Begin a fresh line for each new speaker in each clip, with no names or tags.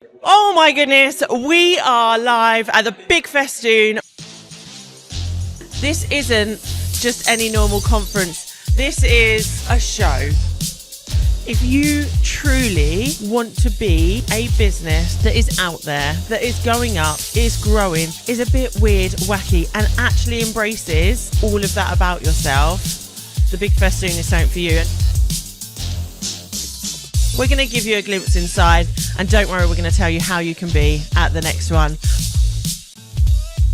Oh my goodness, we are live at the Big Festoon. This isn't just any normal conference, this is a show. If you truly want to be a business that is out there, that is going up, is growing, is a bit weird, wacky, and actually embraces all of that about yourself, the Big Festoon is something for you. We're going to give you a glimpse inside, and don't worry, we're going to tell you how you can be at the next one.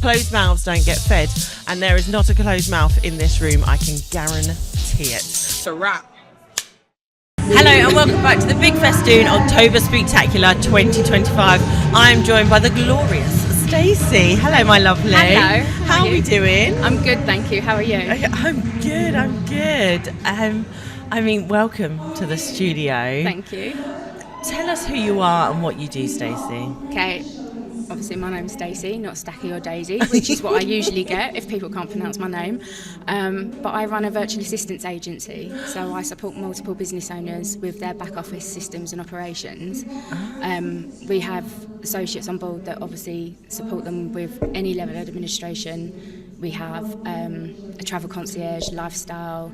Closed mouths don't get fed, and there is not a closed mouth in this room, I can guarantee it. It's a wrap. Hello and welcome back to the Big Festoon October Spooktacular 2025. I'm joined by the glorious Stacey. Hello, my lovely.
Hello.
How are we doing?
I'm good, thank you. How are you?
I'm good. Welcome to the studio.
Thank you.
Tell us who you are and what you do, Stacey.
Okay. Obviously, my name's Stacey, not Stacky or Daisy, which is what I usually get if people can't pronounce my name. But I run a virtual assistance agency, so I support multiple business owners with their back office systems and operations. We have associates on board that obviously support them with any level of administration. We have a travel concierge, lifestyle,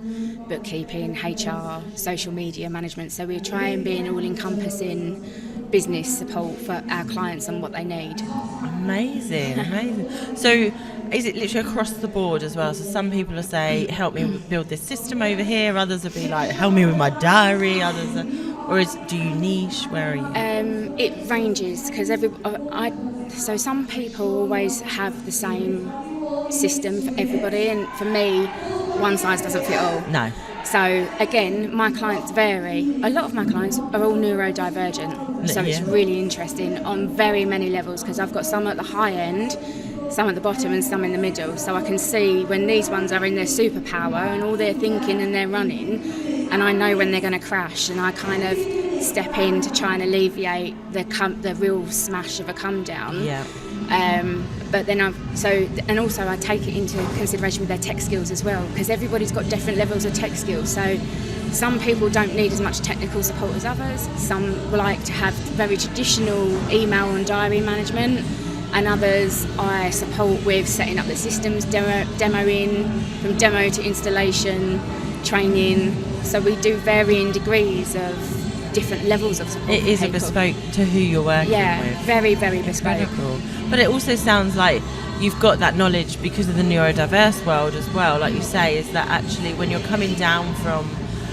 bookkeeping, HR, social media management. So we try and be an all-encompassing business support for our clients and what they need.
Amazing. So is it literally across the board as well? So some people will say, help me build this system over here. Others will be like, help me with my diary. Others are, do you niche? Where are you?
It ranges because so some people always have the same system for everybody, and for me, one size doesn't fit all.
No.
So again, my clients vary. A lot of my clients are all neurodivergent, so it's really interesting on very many levels because I've got some at the high end, some at the bottom and some in the middle, so I can see when these ones are in their superpower and all they're thinking and they're running, and I know when they're going to crash, and I kind of step in to try and alleviate the real smash of a come down.
Yeah.
But then also I take it into consideration with their tech skills as well, because everybody's got different levels of tech skills. So some people don't need as much technical support as others. Some like to have very traditional email and diary management, and others I support with setting up the systems, demoing, from demo to installation, training. So we do varying degrees of different levels of support.
It is a bespoke to who you're working with.
Yeah, very, very bespoke.
Incredible. But it also sounds like you've got that knowledge because of the neurodiverse world as well, like you say, is that actually when you're coming down from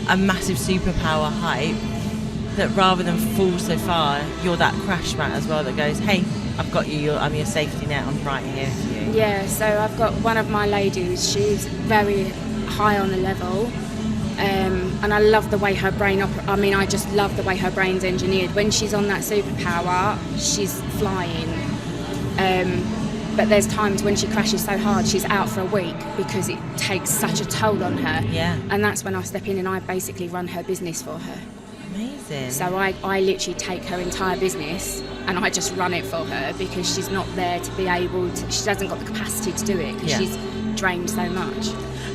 a massive superpower hype, that rather than fall so far, you're that crash mat as well that goes, hey, I've got you, I'm your safety net, I'm right here for you.
Yeah, so I've got one of my ladies, she's very high on the level. And I love the way her brain I just love the way her brain's engineered. When she's on that superpower, she's flying. But there's times when she crashes so hard, she's out for a week because it takes such a toll on her.
Yeah.
And that's when I step in and I basically run her business for her.
Amazing.
So I literally take her entire business and I just run it for her because she's not there to be able to, she hasn't got the capacity to do it because she's drained so much.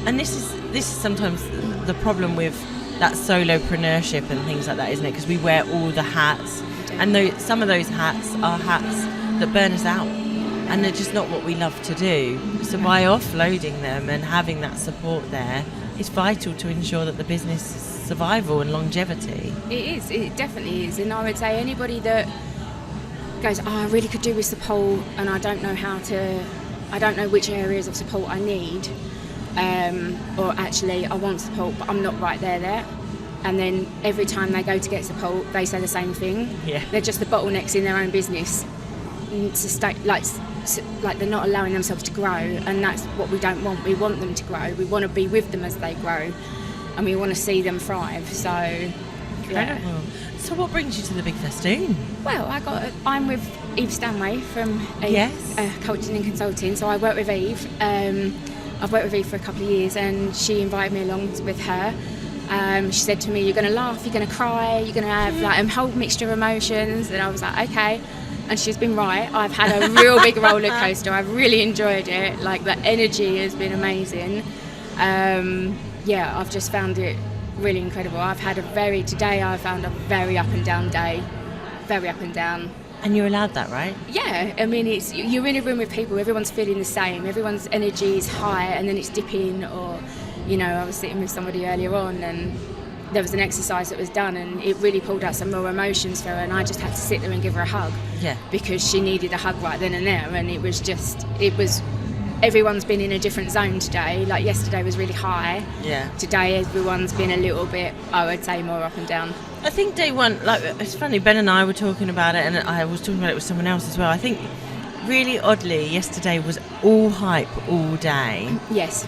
And this is sometimes the problem with that solopreneurship and things like that, isn't it? Because we wear all the hats, and some of those hats are hats that burn us out, and they're just not what we love to do. So by offloading them and having that support there, it's vital to ensure that the business survival and longevity.
It definitely is. And I would say anybody that goes, I really could do with support and I don't know which areas of support I need, or actually I want support but I'm not right there, and then every time they go to get support they say the same thing. They're just the bottlenecks in their own business to stay, like they're not allowing themselves to grow, and that's what we don't want. We want them to grow, we want to be with them as they grow, and we want to see them thrive. So
Incredible. So what brings you to the Big Festoon?
Well, I'm with Eve Stanway from coaching and consulting, so I work with Eve. I've worked with Eve for a couple of years, and she invited me along with her. She said to me, you're going to laugh, you're going to cry, you're going to have like a whole mixture of emotions, and I was like, okay. And she's been right. I've had a real big roller coaster. I've really enjoyed it. Like, the energy has been amazing. I've just found it really incredible. Today I found a very up and down day, very up and down.
And you're allowed that, right?
Yeah, I mean, you're in a room with people, everyone's feeling the same, everyone's energy is high and then it's dipping, or, you know, I was sitting with somebody earlier on and there was an exercise that was done and it really pulled out some raw emotions for her, and I just had to sit there and give her a hug.
Yeah.
Because she needed a hug right then and there, and it was everyone's been in a different zone today. Like yesterday was really high.
Yeah.
Today everyone's been a little bit, I would say, more up and down.
I think day one, like, it's funny, Ben and I were talking about it, and I was talking about it with someone else as well. I think really oddly yesterday was all hype all day.
Yes.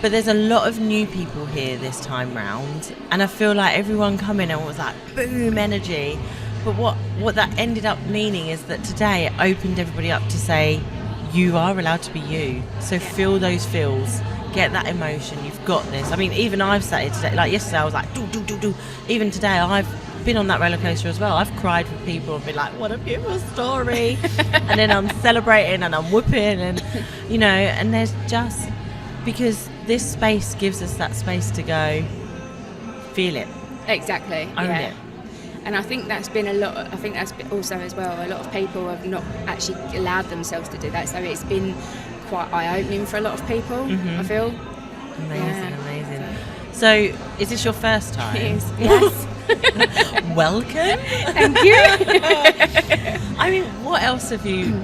But there's a lot of new people here this time round, and I feel like everyone coming and was like boom energy. But what that ended up meaning is that today it opened everybody up to say, you are allowed to be you. So feel those feels, get that emotion, you've got this. I mean, even I've sat here today, like yesterday I was like, do. Even today I've been on that roller coaster as well. I've cried with people and been like, what a beautiful story. And then I'm celebrating and I'm whooping and, you know, and there's just, because this space gives us that space to go, feel it.
Exactly.
Own it.
And I think that's been I think that's also as well, a lot of people have not actually allowed themselves to do that. So it's been quite eye-opening for a lot of people, I feel.
Amazing. So is this your first time?
It is, yes.
Welcome.
Thank you.
I mean, what else have you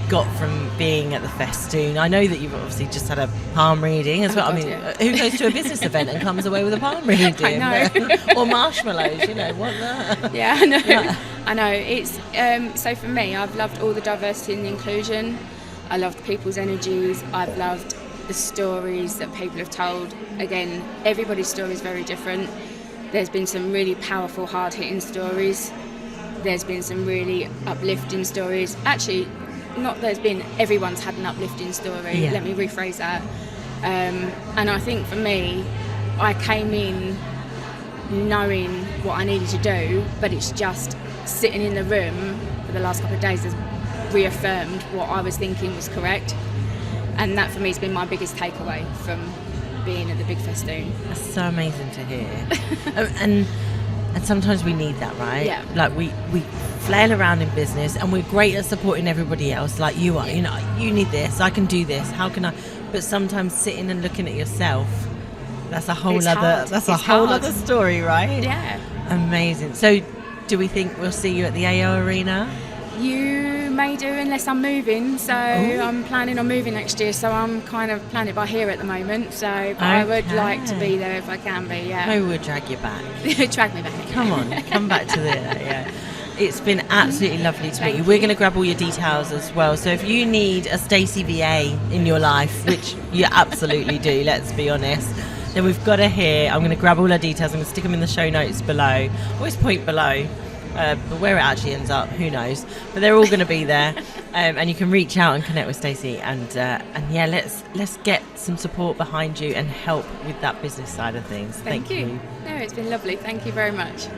got from being at the Festoon? I know that you've obviously just had a palm reading as well.
God,
I mean,
yeah.
who goes to a business event and comes away with a palm reading?
I know.
Or marshmallows, you know, what the?
Yeah, I know.
Yeah.
I know. It's so for me, I've loved all the diversity and the inclusion. I loved people's energies. I've loved the stories that people have told. Again, everybody's story is very different. There's been some really powerful, hard-hitting stories. There's been some really uplifting stories. Actually, everyone's had an uplifting story.
Yeah.
Let me rephrase that. And I think for me, I came in knowing what I needed to do, but it's just sitting in the room for the last couple of days has reaffirmed what I was thinking was correct. And that for me has been my biggest takeaway from being at the Big Festoon.
That's so amazing to hear. and sometimes we need that, right?
Yeah.
Like we flail around in business and we're great at supporting everybody else, like you are. You know, you need this, I can do this, how can I? But sometimes sitting and looking at yourself, that's a whole other story, right?
Yeah.
Amazing. So do we think we'll see you at the AO Arena?
You may do, unless I'm moving. So I'm planning on moving next year, so I'm kind of planning it by here at the moment. So but I would like to be there if I can be, yeah.
Maybe we'll drag you back.
Drag me back.
Come on, come back to the, yeah. It's been absolutely lovely to meet you. We're going to grab all your details as well. So if you need a Stacey VA in your life, which you absolutely do, let's be honest, then we've got her here. I'm going to grab all her details. I'm going to stick them in the show notes below. Always point below. But where it actually ends up, who knows? But they're all going to be there, and you can reach out and connect with Stacey. And yeah, let's get some support behind you and help with that business side of things. Thank you.
No, it's been lovely. Thank you very much.